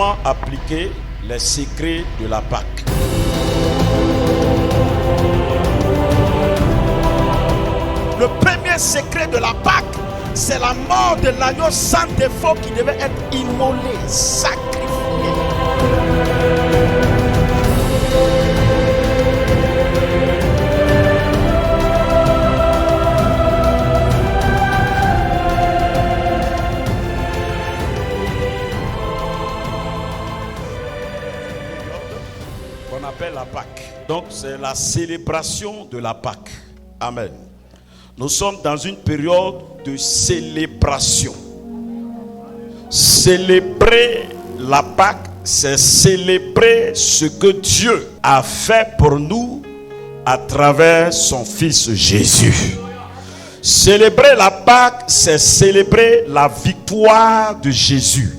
Comment appliquer les secrets de la Pâque? Le premier secret de la Pâque, c'est la mort de l'agneau sans défaut qui devait être immolé, sacrifié. Qu'on appelle la Pâque. Donc c'est la célébration de la Pâque. Amen. Nous sommes dans une période de célébration. Célébrer la Pâque, c'est célébrer ce que Dieu a fait pour nous à travers son Fils Jésus. Célébrer la Pâque, c'est célébrer la victoire de Jésus.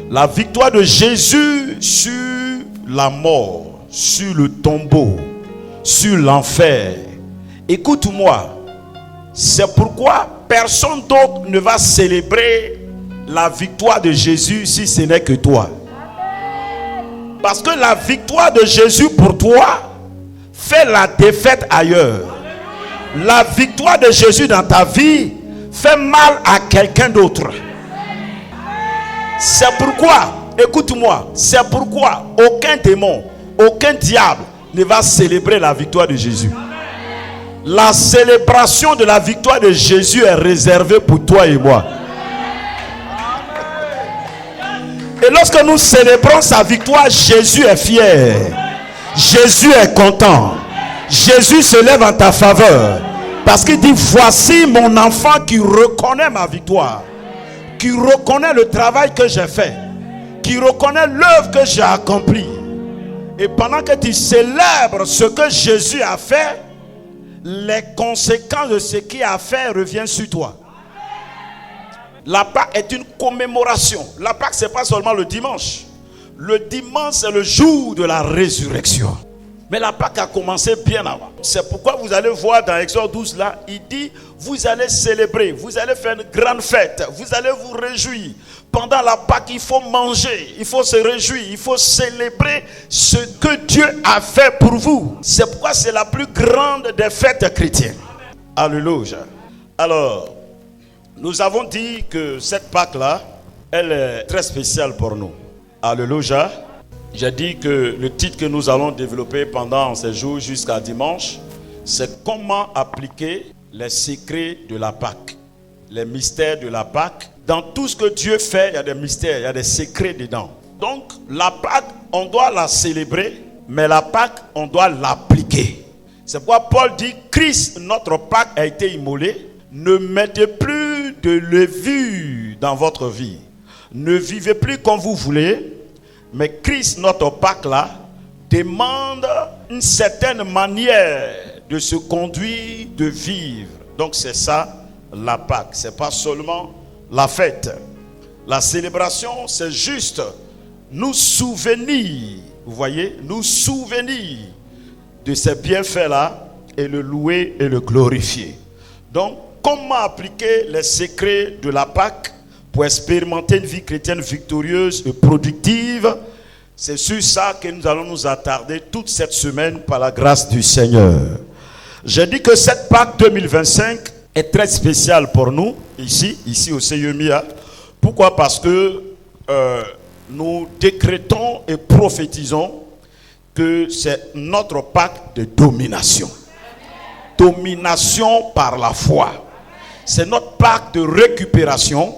La victoire de Jésus sur la mort, sur le tombeau, sur l'enfer. Écoute-moi. C'est pourquoi personne d'autre ne va célébrer la victoire de Jésus si ce n'est que toi. Parce que la victoire de Jésus pour toi fait la défaite ailleurs. La victoire de Jésus dans ta vie fait mal à quelqu'un d'autre. C'est pourquoi, écoute-moi, c'est pourquoi aucun démon, aucun diable ne va célébrer la victoire de Jésus. La célébration de la victoire de Jésus est réservée pour toi et moi. Et lorsque nous célébrons sa victoire, Jésus est fier. Jésus est content. Jésus se lève en ta faveur. Parce qu'il dit, voici mon enfant qui reconnaît ma victoire. Qui reconnaît le travail que j'ai fait. Qui reconnaît l'œuvre que j'ai accomplie. Et pendant que tu célèbres ce que Jésus a fait, les conséquences de ce qu'il a fait reviennent sur toi. La Pâque est une commémoration. La Pâque, ce n'est pas seulement le dimanche. Le dimanche, c'est le jour de la résurrection. Mais la Pâque a commencé bien avant. C'est pourquoi vous allez voir dans Exode 12 là, il dit, vous allez célébrer, vous allez faire une grande fête, vous allez vous réjouir. Pendant la Pâque, il faut manger, il faut se réjouir, il faut célébrer ce que Dieu a fait pour vous. C'est pourquoi c'est la plus grande des fêtes chrétiennes. Alléluia. Alors, nous avons dit que cette Pâque-là, elle est très spéciale pour nous. Alléluia. J'ai dit que le titre que nous allons développer pendant ces jours jusqu'à dimanche, c'est comment appliquer les secrets de la Pâque, les mystères de la Pâque. Dans tout ce que Dieu fait, il y a des mystères, il y a des secrets dedans. Donc, la Pâque, on doit la célébrer, mais la Pâque, on doit l'appliquer. C'est pourquoi Paul dit, Christ, notre Pâque a été immolé. Ne mettez plus de levure dans votre vie. Ne vivez plus comme vous voulez. Mais Christ, notre Pâque là, demande une certaine manière de se conduire, de vivre. Donc c'est ça la Pâque. C'est pas seulement la fête. La célébration, c'est juste nous souvenir, vous voyez, nous souvenir de ces bienfaits là et le louer et le glorifier. Donc, comment appliquer les secrets de la Pâque pour expérimenter une vie chrétienne victorieuse et productive? C'est sur ça que nous allons nous attarder toute cette semaine par la grâce du Seigneur. J'ai dit que cette Pâque 2025 est très spéciale pour nous, ici au CEMIA. Pourquoi? Parce que nous décrétons et prophétisons que c'est notre Pâque de domination. Domination par la foi. C'est notre Pâque de récupération.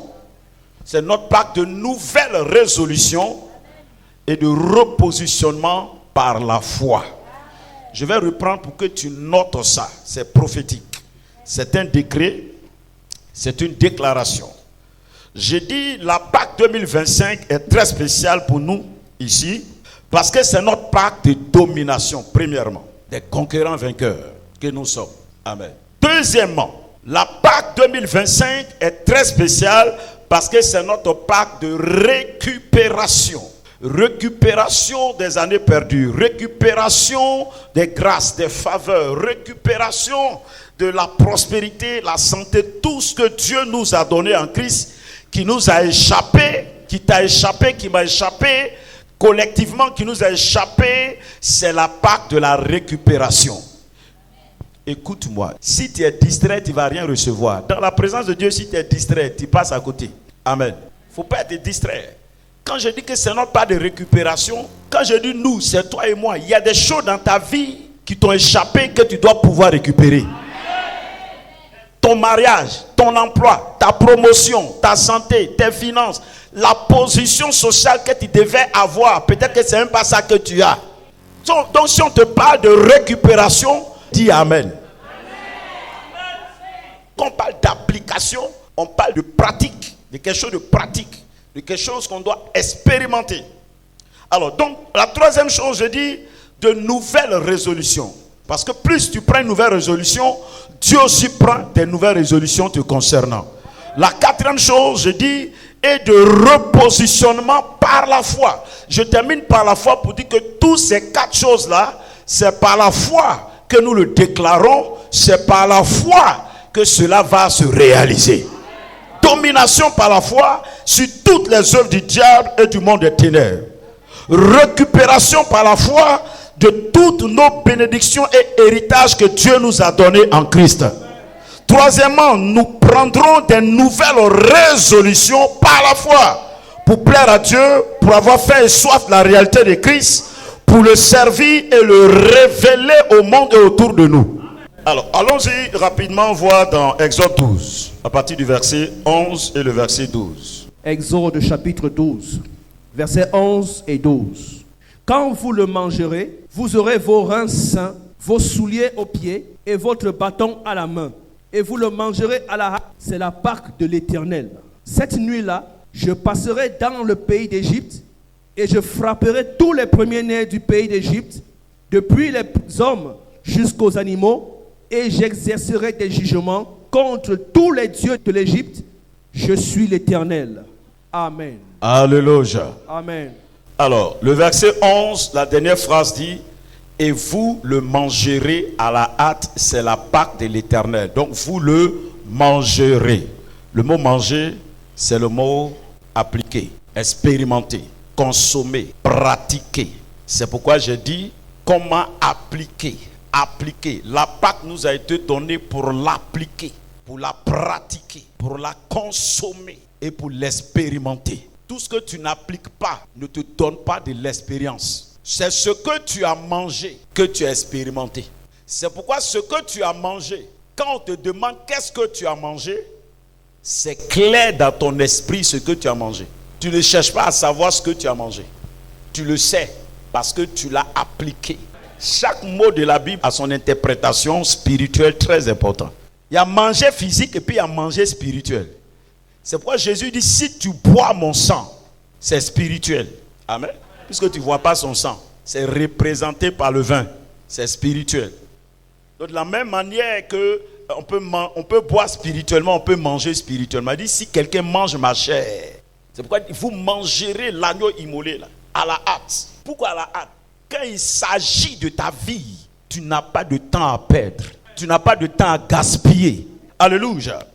C'est notre Pâque de nouvelles résolutions et de repositionnement par la foi. Je vais reprendre pour que tu notes ça. C'est prophétique. C'est un décret. C'est une déclaration. J'ai dit la Pâque 2025 est très spéciale pour nous ici parce que c'est notre Pâque de domination, premièrement, des conquérants vainqueurs que nous sommes. Amen. Deuxièmement, la Pâque 2025 est très spéciale parce que c'est notre Pâque de récupération. Récupération des années perdues, récupération des grâces, des faveurs, récupération de la prospérité, la santé, tout ce que Dieu nous a donné en Christ, qui nous a échappé, qui t'a échappé, qui m'a échappé, collectivement qui nous a échappé, c'est la Pâque de la récupération. Écoute-moi, si tu es distrait, tu ne vas rien recevoir. Dans la présence de Dieu, si tu es distrait, tu passes à côté. Amen. Il ne faut pas être distrait. Quand je dis que ce n'est pas de récupération, quand je dis nous, c'est toi et moi, il y a des choses dans ta vie qui t'ont échappé que tu dois pouvoir récupérer. Ton mariage, ton emploi, ta promotion, ta santé, tes finances, la position sociale que tu devais avoir, peut-être que ce n'est même pas ça que tu as. Donc si on te parle de récupération, dis Amen. Quand on parle d'application, on parle de pratique, de quelque chose de pratique, de quelque chose qu'on doit expérimenter. Alors donc, la troisième chose, je dis, de nouvelles résolutions. Parce que plus tu prends une nouvelle résolution, Dieu aussi prend des nouvelles résolutions te concernant. La quatrième chose, je dis, est de repositionnement par la foi. Je termine par la foi pour dire que toutes ces quatre choses-là, c'est par la foi que nous le déclarons, c'est par la foi que cela va se réaliser. Domination par la foi sur toutes les œuvres du diable et du monde des ténèbres. Récupération par la foi de toutes nos bénédictions et héritages que Dieu nous a donnés en Christ. Troisièmement, nous prendrons des nouvelles résolutions par la foi pour plaire à Dieu, pour avoir faim et soif de la réalité de Christ, pour le servir et le révéler au monde et autour de nous. Alors, allons-y rapidement voir dans Exode 12, à partir du verset 11 et le verset 12. Exode chapitre 12, versets 11 et 12. Quand vous le mangerez, vous aurez vos reins sains, vos souliers aux pieds et votre bâton à la main. Et vous le mangerez à la hâte. C'est la Pâque de l'Éternel. Cette nuit-là, je passerai dans le pays d'Égypte et je frapperai tous les premiers-nés du pays d'Égypte, depuis les hommes jusqu'aux animaux, et j'exercerai des jugements contre tous les dieux de l'Égypte. Je suis l'Éternel. Amen. Alléluia. Amen. Alors, le verset 11, la dernière phrase dit: et vous le mangerez à la hâte, c'est la Pâque de l'Éternel. Donc, vous le mangerez. Le mot manger, c'est le mot appliquer, expérimenter, consommer, pratiquer. C'est pourquoi je dis comment appliquer. Appliquer. La Pâque nous a été donnée pour l'appliquer, pour la pratiquer, pour la consommer et pour l'expérimenter. Tout ce que tu n'appliques pas ne te donne pas de l'expérience. C'est ce que tu as mangé que tu as expérimenté. C'est pourquoi ce que tu as mangé, quand on te demande qu'est-ce que tu as mangé, c'est clair dans ton esprit ce que tu as mangé. Tu ne cherches pas à savoir ce que tu as mangé. Tu le sais parce que tu l'as appliqué. Chaque mot de la Bible a son interprétation spirituelle très importante. Il y a manger physique et puis il y a manger spirituel. C'est pourquoi Jésus dit: si tu bois mon sang, c'est spirituel. Amen. Puisque tu ne vois pas son sang, c'est représenté par le vin, c'est spirituel. Donc de la même manière que on peut boire spirituellement, on peut manger spirituellement. Il dit: si quelqu'un mange ma chair, c'est pourquoi vous mangerez l'agneau immolé là, à la hâte. Pourquoi à la hâte? Quand il s'agit de ta vie, tu n'as pas de temps à perdre. Tu n'as pas de temps à gaspiller. Alléluia.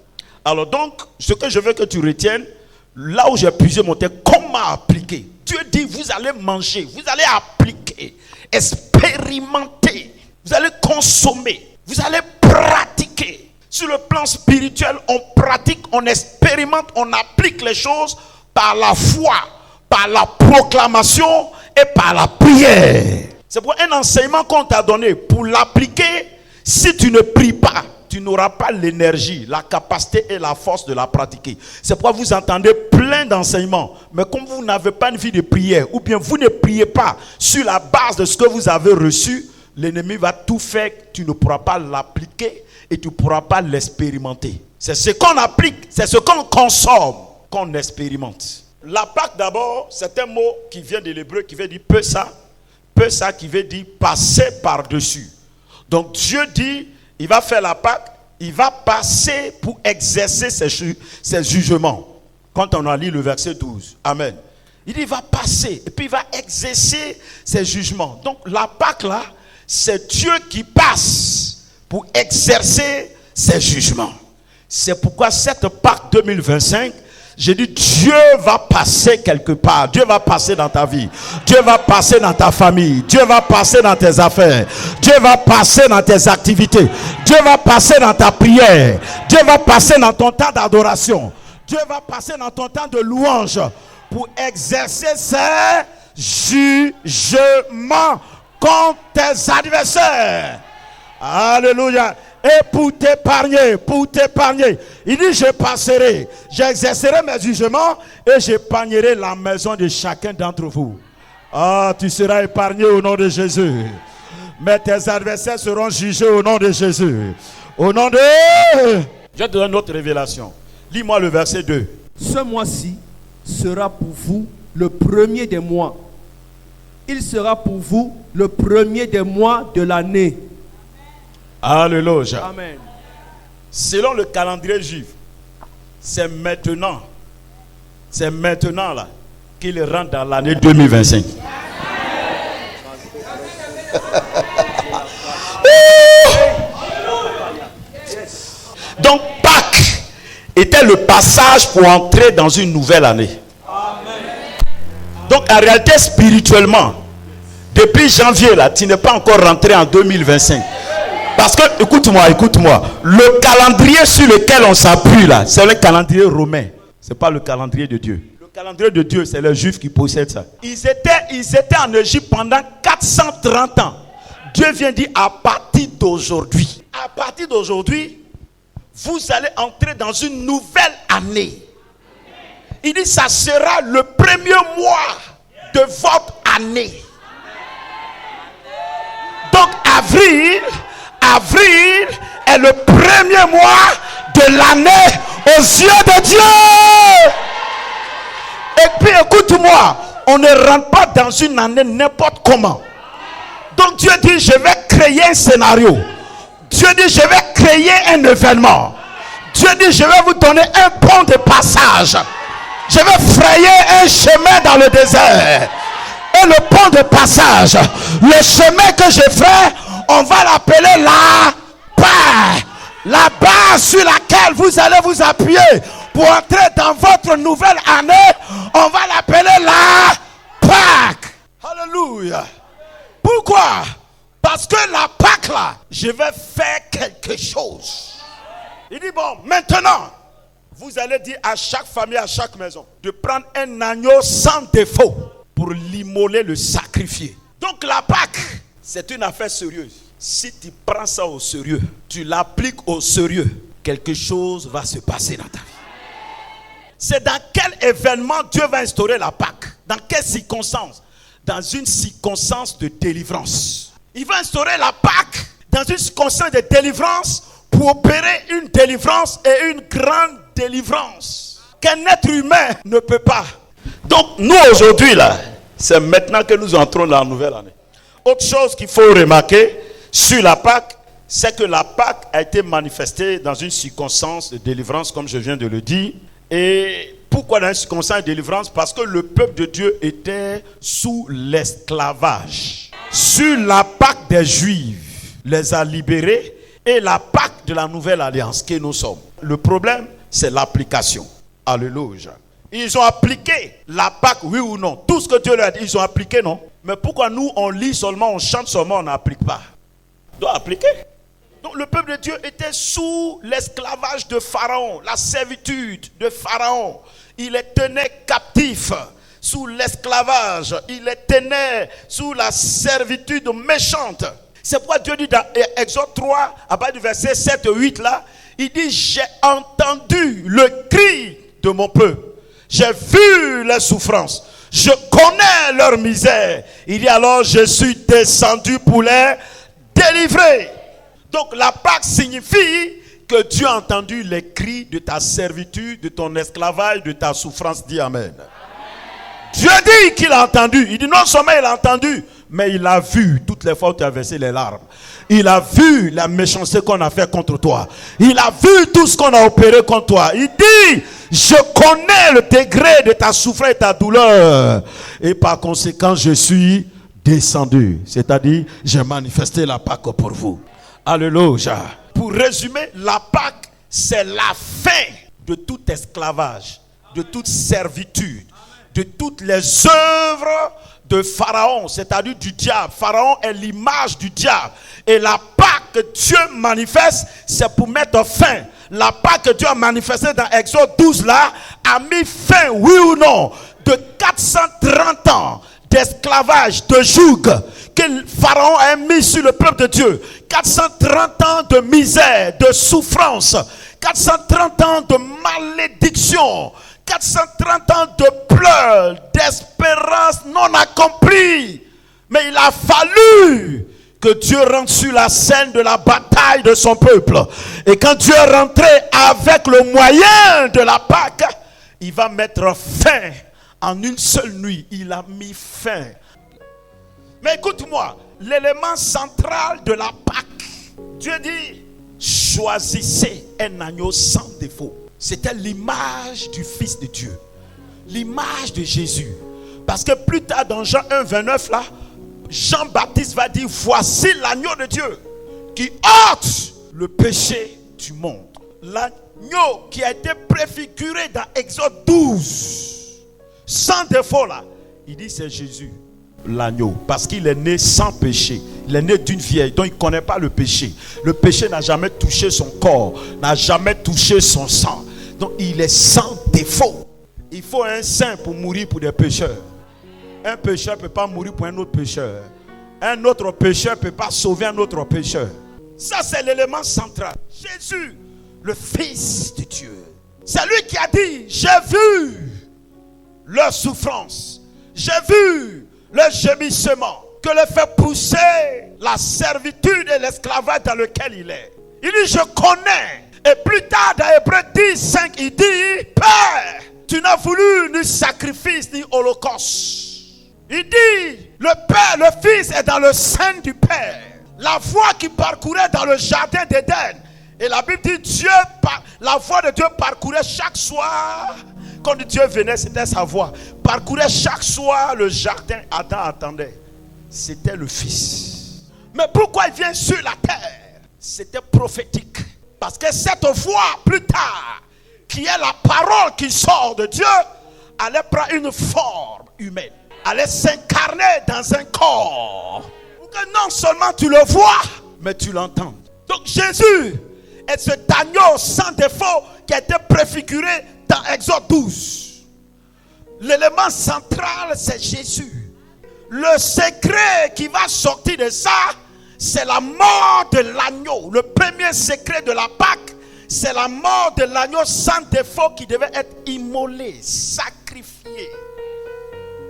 Alors donc, ce que je veux que tu retiennes, là où j'ai puisé mon texte, comment appliquer? Dieu dit: vous allez manger, vous allez appliquer, expérimenter, vous allez consommer, vous allez pratiquer. Sur le plan spirituel, on pratique, on expérimente, on applique les choses par la foi, par la proclamation et par la prière. C'est pour un enseignement qu'on t'a donné. Pour l'appliquer, si tu ne pries pas, tu n'auras pas l'énergie, la capacité et la force de la pratiquer. C'est pourquoi vous entendez plein d'enseignements. Mais comme vous n'avez pas une vie de prière, ou bien vous ne priez pas sur la base de ce que vous avez reçu, l'ennemi va tout faire, tu ne pourras pas l'appliquer et tu ne pourras pas l'expérimenter. C'est ce qu'on applique, c'est ce qu'on consomme, qu'on expérimente. La Pâque d'abord, c'est un mot qui vient de l'hébreu qui veut dire pesa qui veut dire passer par-dessus. Donc Dieu dit, il va faire la Pâque, il va passer pour exercer ses jugements. Quand on a lu le verset 12, Amen. Il dit, il va passer et puis il va exercer ses jugements. Donc la Pâque là, c'est Dieu qui passe pour exercer ses jugements. C'est pourquoi cette Pâque 2025, J'ai dit, Dieu va passer quelque part. Dieu va passer dans ta vie. Dieu va passer dans ta famille. Dieu va passer dans tes affaires. Dieu va passer dans tes activités. Dieu va passer dans ta prière. Dieu va passer dans ton temps d'adoration. Dieu va passer dans ton temps de louange pour exercer ses jugements contre tes adversaires. Alléluia. Et pour t'épargner. Il dit, je passerai, j'exercerai mes jugements et j'épargnerai la maison de chacun d'entre vous. Ah, tu seras épargné au nom de Jésus. Mais tes adversaires seront jugés au nom de Jésus. Au nom de... Je te donne une autre révélation. Lis-moi le verset 2. Ce mois-ci sera pour vous le premier des mois. Il sera pour vous le premier des mois de l'année. Alléluia. Amen. Selon le calendrier juif, c'est maintenant là qu'il rentre dans l'année 2025. Donc Pâques était le passage pour entrer dans une nouvelle année. Donc en réalité spirituellement, depuis janvier là, tu n'es pas encore rentré en 2025. Parce que, écoute-moi, le calendrier sur lequel on s'appuie là, c'est le calendrier romain. Ce n'est pas le calendrier de Dieu. Le calendrier de Dieu, c'est les Juifs qui possèdent ça. Ils étaient en Égypte pendant 430 ans. Dieu vient dire, à partir d'aujourd'hui, vous allez entrer dans une nouvelle année. Il dit, ça sera le premier mois de votre année. Donc, avril est le premier mois de l'année aux yeux de Dieu. Et puis écoute-moi, on ne rentre pas dans une année n'importe comment. Donc Dieu dit, je vais créer un scénario. Dieu dit, je vais créer un événement. Dieu dit, je vais vous donner un pont de passage. Je vais frayer un chemin dans le désert. Et le pont de passage, le chemin que je ferai, on va l'appeler la paix. La base sur laquelle vous allez vous appuyer pour entrer dans votre nouvelle année, on va l'appeler la Pâques. Alléluia. Pourquoi? Parce que la Pâques là, je vais faire quelque chose. Il dit, bon, maintenant, vous allez dire à chaque famille, à chaque maison, de prendre un agneau sans défaut pour l'immoler, le sacrifier. Donc la Pâques, c'est une affaire sérieuse. Si tu prends ça au sérieux, tu l'appliques au sérieux, quelque chose va se passer dans ta vie. C'est dans quel événement Dieu va instaurer la Pâques? Dans quelle circonstance? Dans une circonstance de délivrance. Il va instaurer la Pâques dans une circonstance de délivrance pour opérer une délivrance et une grande délivrance qu'un être humain ne peut pas. Donc nous aujourd'hui là, c'est maintenant que nous entrons dans la nouvelle année. Autre chose qu'il faut remarquer sur la Pâques, c'est que la Pâques a été manifestée dans une circonstance de délivrance, comme je viens de le dire. Et pourquoi dans une circonstance de délivrance? Parce que le peuple de Dieu était sous l'esclavage. Sur la Pâques des Juifs, les a libérés, et la Pâques de la nouvelle alliance que nous sommes. Le problème, c'est l'application. Alléluia. Ils ont appliqué la Pâques, oui ou non? Tout ce que Dieu leur a dit, ils ont appliqué, non? Mais pourquoi nous, on lit seulement, on chante seulement, on n'applique pas? On doit appliquer. Donc le peuple de Dieu était sous l'esclavage de Pharaon, la servitude de Pharaon. Il les tenait captifs sous l'esclavage. Il les tenait sous la servitude méchante. C'est pourquoi Dieu dit dans Exode 3, à partir du verset 7 et 8 là, il dit, j'ai entendu le cri de mon peuple. J'ai vu les souffrances. Je connais leur misère. Il dit alors, je suis descendu pour les délivrer. Donc la Pâque signifie que Dieu a entendu les cris de ta servitude, de ton esclavage, de ta souffrance. Dis Amen. Dieu dit qu'il a entendu. Il dit non seulement il a entendu, mais il a vu toutes les fois où tu as versé les larmes. Il a vu la méchanceté qu'on a fait contre toi. Il a vu tout ce qu'on a opéré contre toi. Il dit, je connais le degré de ta souffrance et ta douleur. Et par conséquent, je suis descendu. C'est-à-dire, j'ai manifesté la Pâque pour vous. Alléluia. Pour résumer, la Pâque, c'est la fin de tout esclavage de toute servitude, de toutes les œuvres de Pharaon, c'est-à-dire du diable. Pharaon est l'image du diable. Et la Pâque que Dieu manifeste, c'est pour mettre fin. La Pâque que Dieu a manifestée dans Exode 12 là, a mis fin, oui ou non, de 430 ans d'esclavage, de joug que Pharaon a mis sur le peuple de Dieu. 430 ans de misère, de souffrance, 430 ans de malédiction, 430 ans de pleurs, d'espérance non accomplie. Mais il a fallu que Dieu rentre sur la scène de la bataille de son peuple. Et quand Dieu est rentré avec le moyen de la Pâque, il va mettre fin en une seule nuit. Il a mis fin. Mais écoute-moi, l'élément central de la Pâque, Dieu dit, choisissez un agneau sans défaut. C'était l'image du Fils de Dieu, l'image de Jésus. Parce que plus tard dans Jean 1, 29 là, Jean-Baptiste va dire, voici l'agneau de Dieu qui ôte le péché du monde. L'agneau qui a été préfiguré dans Exode 12, sans défaut là, il dit c'est Jésus, l'agneau, parce qu'il est né sans péché. Il est né d'une vieille, donc il ne connaît pas le péché. Le péché n'a jamais touché son corps, n'a jamais touché son sang. Donc il est sans défaut. Il faut un saint pour mourir pour des pécheurs. Un pécheur ne peut pas mourir pour un autre pécheur. Un autre pécheur ne peut pas sauver un autre pécheur. Ça, c'est l'élément central. Jésus, le Fils de Dieu. C'est lui qui a dit, j'ai vu leur souffrance. J'ai vu leur gémissement. Que le fait pousser la servitude et l'esclavage dans lequel il est. Il dit, je connais. Et plus tard, dans Hébreux 10, 5, il dit, Père, tu n'as voulu ni sacrifice ni holocauste. Il dit, le Père, le Fils est dans le sein du Père. La voie qui parcourait dans le jardin d'Éden. Et la Bible dit, la voie de Dieu parcourait chaque soir. Quand Dieu venait, c'était sa voie. Parcourait chaque soir le jardin. Adam attendait. C'était le Fils. Mais pourquoi il vient sur la terre? C'était prophétique. Parce que cette voix, plus tard, qui est la parole qui sort de Dieu, allait prendre une forme humaine. Allait s'incarner dans un corps. Pour que non seulement tu le vois, mais tu l'entends. Donc Jésus est cet agneau sans défaut qui a été préfiguré dans Exode 12. L'élément central, c'est Jésus. Le secret qui va sortir de ça, c'est la mort de l'agneau. Le premier secret de la Pâque, c'est la mort de l'agneau sans défaut qui devait être immolé, sacrifié.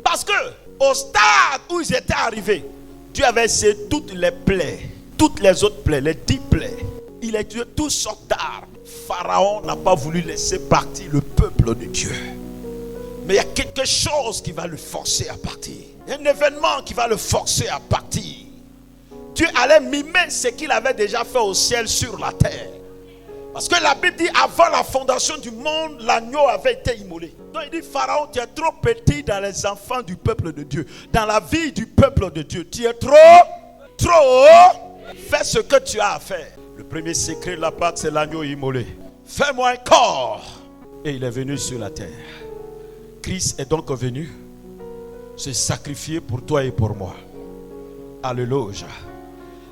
Parce que au stade où ils étaient arrivés, Dieu avait essayé toutes les plaies, toutes les autres plaies, les 10 plaies. Il a tué toutes sortes d'armes. Pharaon n'a pas voulu laisser partir le peuple de Dieu. Mais il y a quelque chose qui va le forcer à partir. Il y a un événement qui va le forcer à partir. Dieu allait mimer ce qu'il avait déjà fait au ciel sur la terre. Parce que la Bible dit, avant la fondation du monde, l'agneau avait été immolé. Donc il dit, Pharaon, tu es trop petit dans les enfants du peuple de Dieu. Dans la vie du peuple de Dieu. Tu es trop fais ce que tu as à faire. Le premier secret de la Pâque, c'est l'agneau immolé. Fais-moi un corps. Et il est venu sur la terre. Christ est donc venu se sacrifier pour toi et pour moi. Alléluia.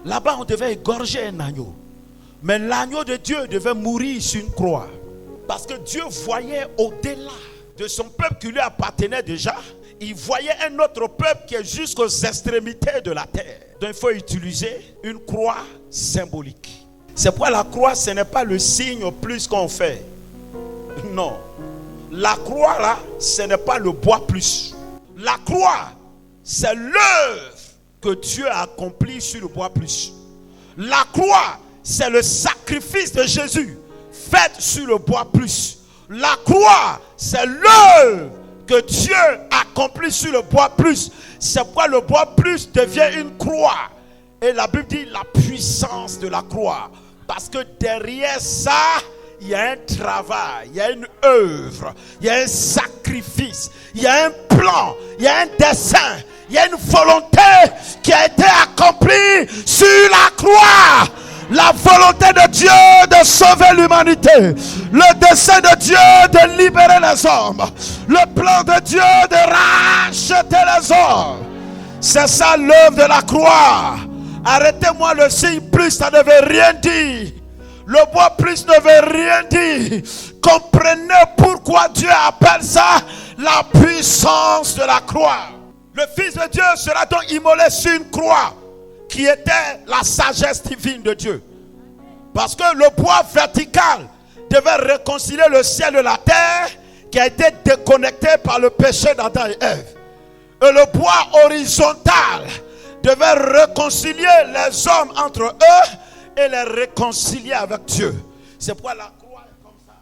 Là-bas, on devait égorger un agneau. Mais l'agneau de Dieu devait mourir sur une croix. Parce que Dieu voyait au-delà de son peuple qui lui appartenait déjà. Il voyait un autre peuple qui est jusqu'aux extrémités de la terre. Donc il faut utiliser une croix symbolique. C'est pourquoi la croix, ce n'est pas le signe plus qu'on fait. Non. La croix là, ce n'est pas le bois plus. La croix, c'est l'œuvre que Dieu a accomplie sur le bois plus. La croix, c'est le sacrifice de Jésus fait sur le bois plus. La croix, c'est l'œuvre que Dieu a accomplie sur le bois plus. C'est pourquoi le bois plus devient une croix. Et la Bible dit la puissance de la croix. Parce que derrière ça, il y a un travail, il y a une œuvre, il y a un sacrifice, il y a un plan, il y a un dessein, il y a une volonté qui a été accomplie sur la croix. La volonté de Dieu de sauver l'humanité. Le dessein de Dieu de libérer les hommes. Le plan de Dieu de racheter les hommes. C'est ça l'œuvre de la croix. Arrêtez-moi le signe plus, ça ne veut rien dire. Le bois plus ne veut rien dire. Comprenez pourquoi Dieu appelle ça la puissance de la croix. Le Fils de Dieu sera donc immolé sur une croix qui était la sagesse divine de Dieu. Parce que le bois vertical devait réconcilier le ciel et la terre qui a été déconnecté par le péché d'Adam et Ève. Et le bois horizontal devait réconcilier les hommes entre eux et les réconcilier avec Dieu. C'est pourquoi la croix est comme ça.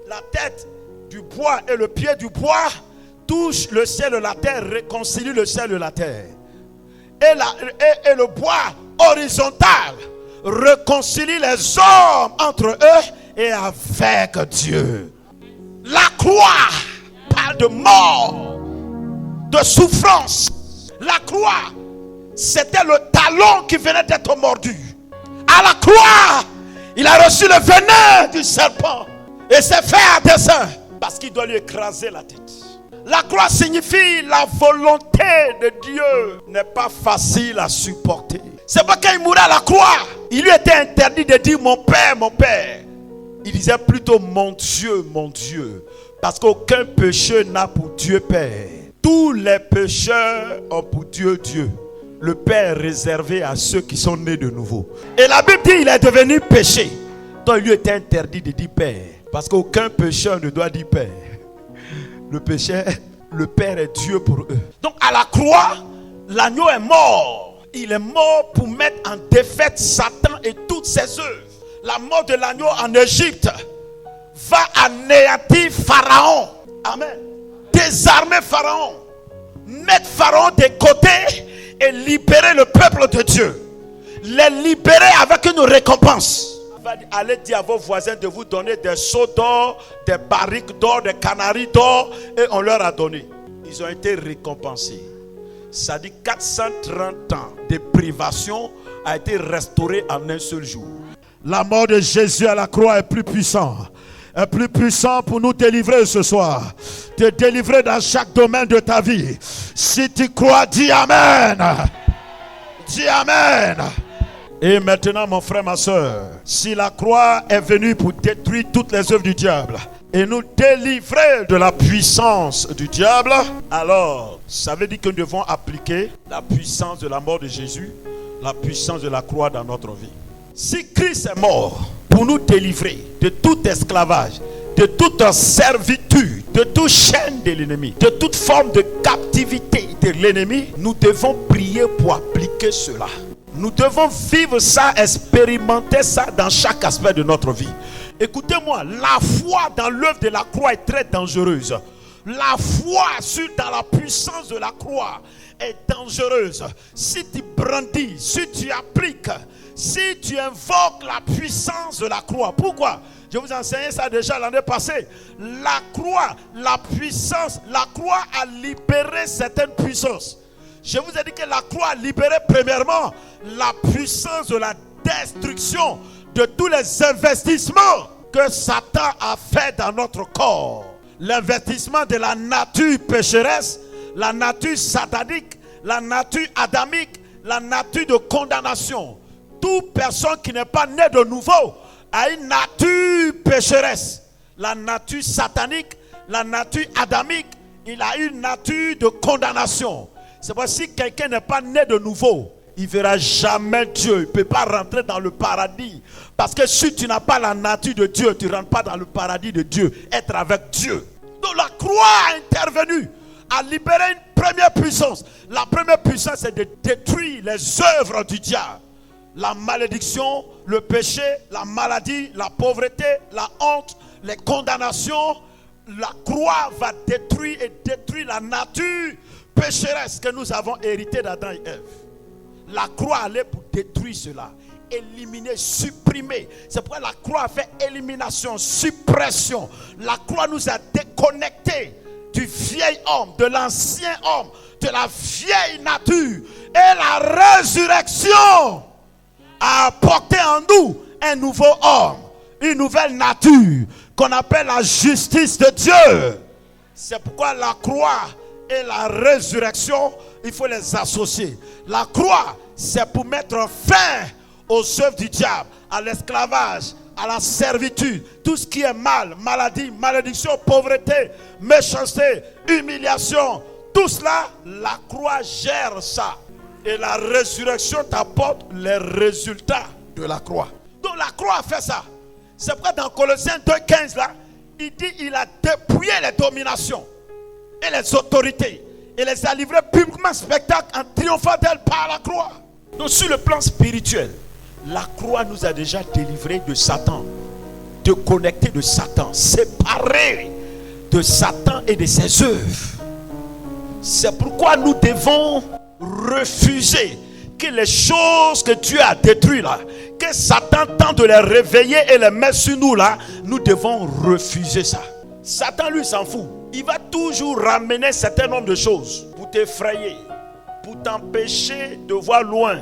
La tête du bois et le pied du bois touchent le ciel et la terre, réconcilient le ciel et la terre. Et le bois horizontal réconcilie les hommes entre eux et avec Dieu. La croix parle de mort, de souffrance. La croix, c'était le talon qui venait d'être mordu. À la croix, il a reçu le venin du serpent et s'est fait à dessein parce qu'il doit lui écraser la tête. La croix signifie la volonté de Dieu n'est pas facile à supporter. C'est pas quand il mourait à la croix, il lui était interdit de dire mon Père, mon Père. Il disait plutôt mon Dieu. Parce qu'aucun pécheur n'a pour Dieu Père. Tous les pécheurs ont pour Dieu Dieu. Le Père est réservé à ceux qui sont nés de nouveau. Et la Bible dit il est devenu péché. Donc il lui était interdit de dire Père. Parce qu'aucun pécheur ne doit dire Père. Le péché, le Père est Dieu pour eux. Donc à la croix, l'agneau est mort. Il est mort pour mettre en défaite Satan et toutes ses œuvres. La mort de l'agneau en Égypte va anéantir Pharaon. Amen. Désarmer Pharaon. Mettre Pharaon de côté et libérer le peuple de Dieu. Les libérer avec une récompense. Allez dire à vos voisins de vous donner des seaux d'or, des barriques d'or, des canaries d'or, et on leur a donné. Ils ont été récompensés. Ça dit 430 ans de privation a été restauré en un seul jour. La mort de Jésus à la croix est plus puissant. Est plus puissant pour nous délivrer ce soir. Te délivrer dans chaque domaine de ta vie. Si tu crois, dis Amen. Dis Amen. Et maintenant, mon frère, ma soeur, si la croix est venue pour détruire toutes les œuvres du diable et nous délivrer de la puissance du diable, alors ça veut dire que nous devons appliquer la puissance de la mort de Jésus, la puissance de la croix dans notre vie. Si Christ est mort pour nous délivrer de tout esclavage, de toute servitude, de toute chaîne de l'ennemi, de toute forme de captivité de l'ennemi, nous devons prier pour appliquer cela. Nous devons vivre ça, expérimenter ça dans chaque aspect de notre vie. Écoutez-moi, la foi dans l'œuvre de la croix est très dangereuse. La foi dans la puissance de la croix est dangereuse. Si tu brandis, si tu appliques, si tu invoques la puissance de la croix. Pourquoi? Je vous enseignais ça déjà l'année passée. La croix, la puissance, la croix a libéré certaines puissances. Je vous ai dit que la croix a libéré premièrement la puissance de la destruction de tous les investissements que Satan a fait dans notre corps. L'investissement de la nature pécheresse, la nature satanique, la nature adamique, la nature de condamnation. Toute personne qui n'est pas née de nouveau a une nature pécheresse. La nature satanique, la nature adamique, il a une nature de condamnation. C'est parce que si quelqu'un n'est pas né de nouveau, il ne verra jamais Dieu. Il ne peut pas rentrer dans le paradis. Parce que si tu n'as pas la nature de Dieu, tu ne rentres pas dans le paradis de Dieu. Être avec Dieu. Donc la croix a intervenu, a libéré une première puissance. La première puissance, c'est de détruire les œuvres du diable. La malédiction, le péché, la maladie, la pauvreté, la honte, les condamnations. La croix va détruire la nature pécheresse que nous avons hérité d'Adam et Ève. La croix allait pour détruire cela, éliminer, supprimer. C'est pourquoi la croix a fait élimination, suppression. La croix nous a déconnectés du vieil homme, de l'ancien homme, de la vieille nature. Et la résurrection a apporté en nous un nouveau homme, une nouvelle nature qu'on appelle la justice de Dieu. C'est pourquoi la croix et la résurrection, il faut les associer. La croix, c'est pour mettre fin aux œuvres du diable, à l'esclavage, à la servitude, tout ce qui est mal, maladie, malédiction, pauvreté, méchanceté, humiliation, tout cela, la croix gère ça. Et la résurrection t'apporte les résultats de la croix. Donc la croix a fait ça. C'est pourquoi dans Colossiens 2,15 là, il dit il a dépouillé les dominations et les autorités et les a livrés publiquement spectacle en triomphant d'elles par la croix. Donc sur le plan spirituel, la croix nous a déjà délivrés de Satan, de connecter de Satan, séparés de Satan et de ses œuvres. C'est pourquoi nous devons refuser que les choses que Dieu a détruites là, que Satan tente de les réveiller et les mettre sur nous là, nous devons refuser ça. Satan lui s'en fout. Il va toujours ramener un certain nombre de choses pour t'effrayer, pour t'empêcher de voir loin.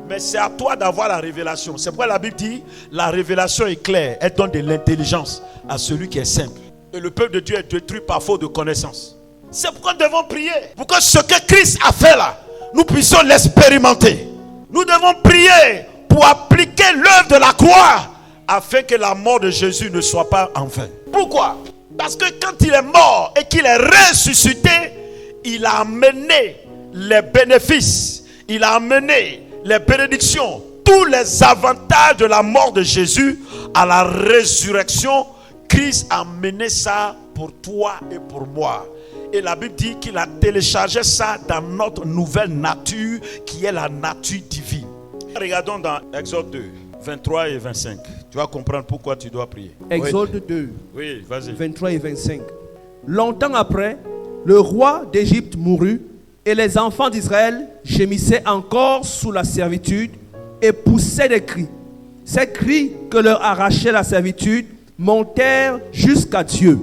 Mais c'est à toi d'avoir la révélation. C'est pourquoi la Bible dit, la révélation est claire. Elle donne de l'intelligence à celui qui est simple. Et le peuple de Dieu est détruit par faute de connaissance. C'est pourquoi nous devons prier. Pour que ce que Christ a fait là, nous puissions l'expérimenter. Nous devons prier pour appliquer l'œuvre de la croix afin que la mort de Jésus ne soit pas en vain. Pourquoi? Parce que quand il est mort et qu'il est ressuscité, il a amené les bénéfices, il a amené les bénédictions, tous les avantages de la mort de Jésus à la résurrection. Christ a mené ça pour toi et pour moi. Et la Bible dit qu'il a téléchargé ça dans notre nouvelle nature qui est la nature divine. Regardons dans Exode 2, 23 et 25. Tu vas comprendre pourquoi tu dois prier. Exode 2, oui, vas-y. 23 et 25. Longtemps après, le roi d'Égypte mourut et les enfants d'Israël gémissaient encore sous la servitude et poussaient des cris. Ces cris que leur arrachait la servitude montèrent jusqu'à Dieu.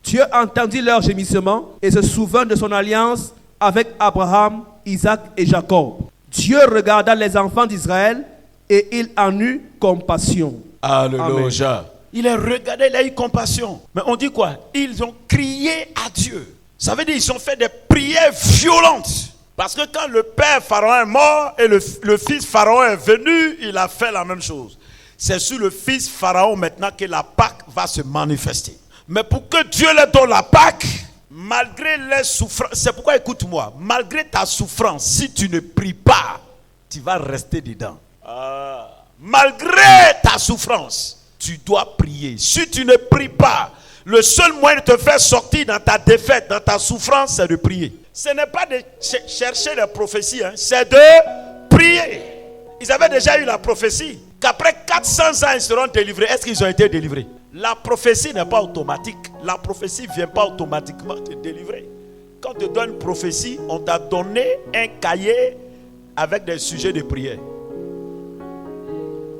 Dieu entendit leurs gémissements et se souvint de son alliance avec Abraham, Isaac et Jacob. Dieu regarda les enfants d'Israël et il en eut compassion. Alléluia. Amen. Il a regardé, il a eu compassion. Mais on dit quoi? Ils ont crié à Dieu. Ça veut dire qu'ils ont fait des prières violentes. Parce que quand le père Pharaon est mort et le fils Pharaon est venu, il a fait la même chose. C'est sur le fils Pharaon maintenant que la Pâque va se manifester. Mais pour que Dieu leur donne la Pâque, malgré les souffrances, c'est pourquoi écoute-moi, malgré ta souffrance, si tu ne pries pas, tu vas rester dedans. Malgré ta souffrance, tu dois prier. Si tu ne pries pas, le seul moyen de te faire sortir dans ta défaite, dans ta souffrance, c'est de prier. Ce n'est pas de chercher les prophéties, c'est de prier. Ils avaient déjà eu la prophétie qu'après 400 ans, ils seront délivrés. Est-ce qu'ils ont été délivrés? La prophétie n'est pas automatique. La prophétie ne vient pas automatiquement te délivrer. Quand on te donne une prophétie, on t'a donné un cahier avec des sujets de prière.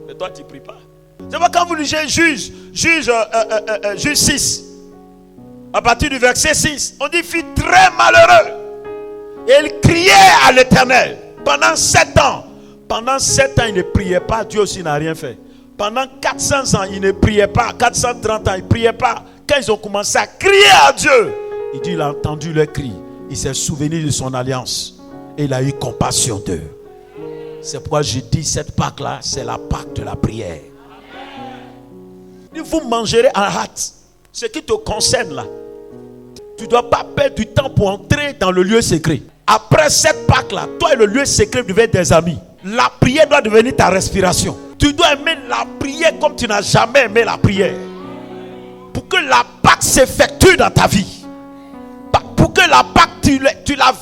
Et toi, tu ne pries pas. C'est pas quand vous lisez Juge 6, à partir du verset 6, on dit fut très malheureux. Et il criait à l'Éternel pendant 7 ans. Pendant 7 ans, il ne priait pas. Dieu aussi n'a rien fait. Pendant 400 ans, il ne priait pas. 430 ans, il ne priait pas. Quand ils ont commencé à crier à Dieu, il dit, il a entendu leurs cris. Il s'est souvenu de son alliance. Et il a eu compassion d'eux. C'est pourquoi je dis, cette Pâque-là, c'est la Pâque de la prière. Vous mangerez en hâte. Ce qui te concerne là. Tu ne dois pas perdre du temps pour entrer dans le lieu secret. Après cette Pâque-là, toi et le lieu secret deviennent des amis. La prière doit devenir ta respiration. Tu dois aimer la prière comme tu n'as jamais aimé la prière. Pour que la Pâque s'effectue dans ta vie. Pour que la Pâque, tu la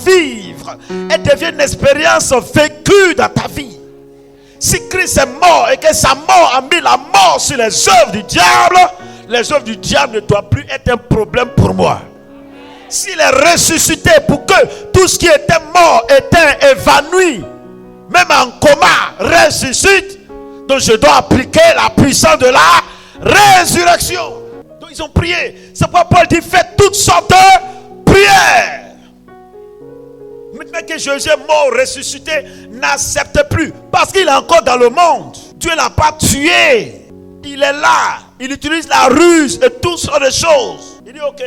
vives. Elle devienne une expérience vécue dans ta vie. Si Christ est mort et que sa mort a mis la mort sur les œuvres du diable, les œuvres du diable ne doivent plus être un problème pour moi. S'il est ressuscité pour que tout ce qui était mort, était évanoui, même en coma, ressuscite, donc je dois appliquer la puissance de la résurrection. Donc ils ont prié. C'est pourquoi Paul dit faites toutes sortes de prières. Maintenant que Jésus est mort, ressuscité, n'accepte plus. Parce qu'il est encore dans le monde. Dieu ne l'a pas tué. Il est là. Il utilise la ruse et toutes sortes de choses. Il dit, ok,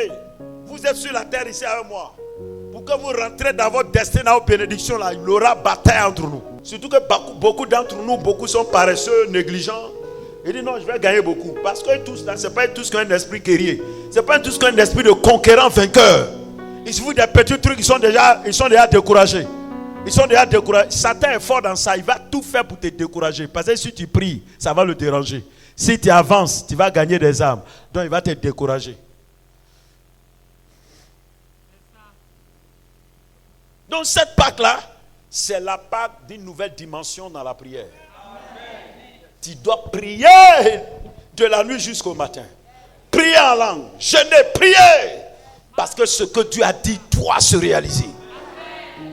vous êtes sur la terre ici avec moi. Pour que vous rentrez dans votre destin, dans vos bénédictions, là, il y aura bataille entre nous. Surtout que beaucoup d'entre nous, beaucoup sont paresseux, négligents. Il dit non, je vais gagner beaucoup. Parce que tous là, ce n'est pas tous qui ont un esprit guerrier. Ce n'est pas tous qui ont un esprit de conquérant vainqueur. Il suffit des petits trucs, ils sont déjà découragés. Ils sont déjà découragés. Satan est fort dans ça. Il va tout faire pour te décourager. Parce que si tu pries, ça va le déranger. Si tu avances, tu vas gagner des âmes. Donc il va te décourager. Donc cette Pâque-là, c'est la Pâque d'une nouvelle dimension dans la prière. Tu dois prier de la nuit jusqu'au matin. Prier en langue, jeûner, prier. Parce que ce que Dieu a dit doit se réaliser.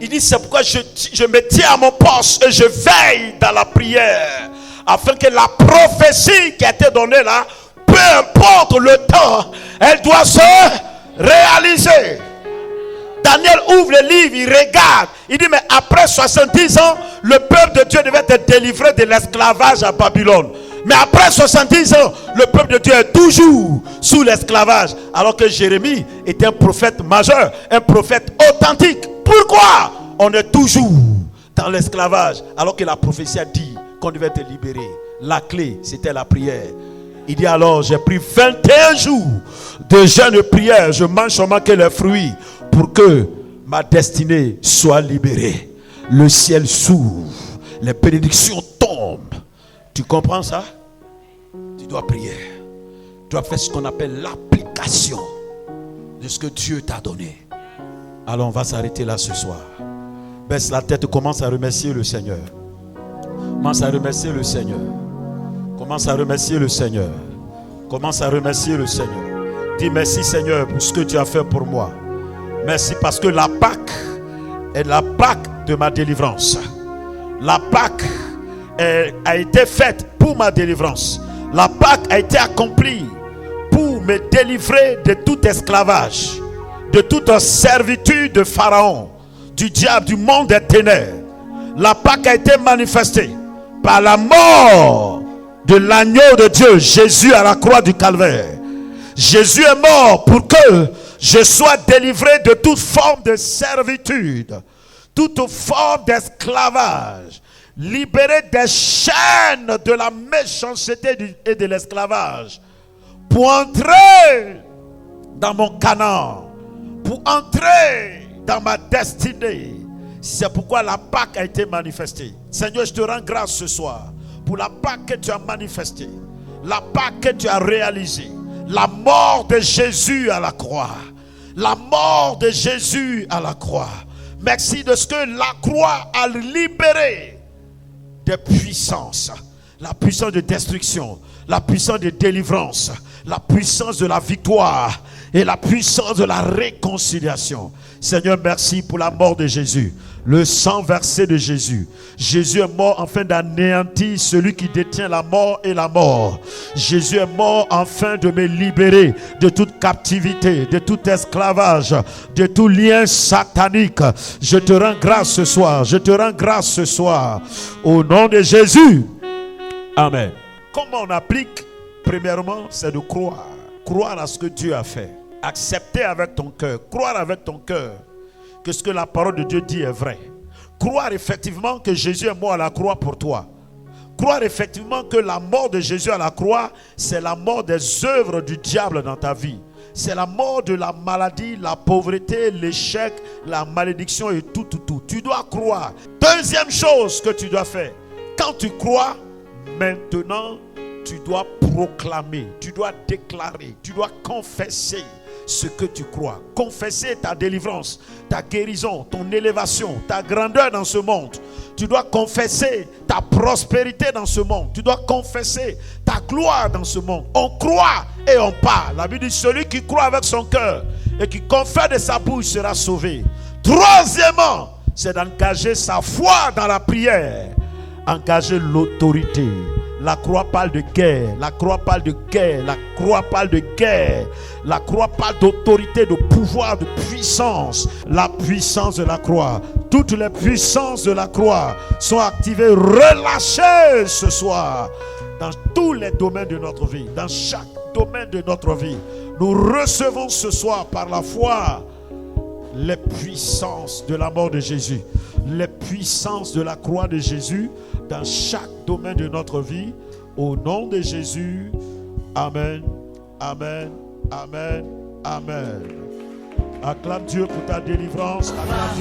Il dit, c'est pourquoi je me tiens à mon poste et je veille dans la prière. Afin que la prophétie qui a été donnée là, peu importe le temps, elle doit se réaliser. Daniel ouvre le livre, il regarde. Il dit, mais après 70 ans, le peuple de Dieu devait être délivré de l'esclavage à Babylone. Mais après 70 ans, le peuple de Dieu est toujours sous l'esclavage. Alors que Jérémie était un prophète majeur, un prophète authentique. Pourquoi on est toujours dans l'esclavage alors que la prophétie a dit qu'on devait être libéré? La clé, c'était la prière. Il dit alors, j'ai pris 21 jours de jeûne et prière. Je mange seulement que les fruits pour que ma destinée soit libérée. Le ciel s'ouvre, les bénédictions tombent. Tu comprends ça? Tu dois prier. Tu dois faire ce qu'on appelle l'application de ce que Dieu t'a donné. Alors on va s'arrêter là ce soir. Baisse la tête, commence à remercier le Seigneur. Commence à remercier le Seigneur. Commence à remercier le Seigneur. Commence à remercier le Seigneur. Dis merci Seigneur pour ce que tu as fait pour moi. Merci parce que la Pâque est la Pâque de ma délivrance. La Pâque a été faite pour ma délivrance. La Pâque a été accomplie pour me délivrer de tout esclavage, de toute servitude de Pharaon, du diable, du monde des ténèbres. La Pâque a été manifestée par la mort de l'agneau de Dieu, Jésus à la croix du Calvaire. Jésus est mort pour que je sois délivré de toute forme de servitude, toute forme d'esclavage, libéré des chaînes de la méchanceté et de l'esclavage, pour entrer dans mon Canaan, pour entrer dans ma destinée. C'est pourquoi la Pâque a été manifestée. Seigneur, je te rends grâce ce soir pour la Pâque que tu as manifestée, la Pâque que tu as réalisée, la mort de Jésus à la croix. La mort de Jésus à la croix. Merci de ce que la croix a libéré des puissances. La puissance de destruction, la puissance de délivrance, la puissance de la victoire et la puissance de la réconciliation. Seigneur, merci pour la mort de Jésus. Le sang versé de Jésus. Jésus est mort afin d'anéantir celui qui détient la mort et la mort. Jésus est mort afin de me libérer de toute captivité, de tout esclavage, de tout lien satanique. Je te rends grâce ce soir. Je te rends grâce ce soir. Au nom de Jésus. Amen. Comment on applique? Premièrement, c'est de croire. Croire à ce que Dieu a fait. Accepter avec ton cœur. Croire avec ton cœur que ce que la parole de Dieu dit est vrai. Croire effectivement que Jésus est mort à la croix pour toi. Croire effectivement que la mort de Jésus à la croix, c'est la mort des œuvres du diable dans ta vie. C'est la mort de la maladie, la pauvreté, l'échec, la malédiction et tout. Tu dois croire. Deuxième chose que tu dois faire. Quand tu crois, maintenant, tu dois proclamer, tu dois déclarer, tu dois confesser ce que tu crois. Confesser ta délivrance, ta guérison, ton élévation, ta grandeur dans ce monde. Tu dois confesser ta prospérité dans ce monde. Tu dois confesser ta gloire dans ce monde. On croit et on parle. La Bible dit, celui qui croit avec son cœur et qui confesse de sa bouche sera sauvé. Troisièmement, c'est d'engager sa foi dans la prière. Engager l'autorité La croix parle de guerre. La croix parle de guerre. La croix parle de guerre. La croix parle d'autorité, de pouvoir, de puissance. La puissance de la croix. Toutes les puissances de la croix sont activées, relâchées ce soir. Dans tous les domaines de notre vie. Dans chaque domaine de notre vie. Nous recevons ce soir par la foi les puissances de la mort de Jésus. Les puissances de la croix de Jésus dans chaque domaine de notre vie. Au nom de Jésus. Amen. Amen. Amen. Amen. Acclame Dieu pour ta délivrance. Acclame Dieu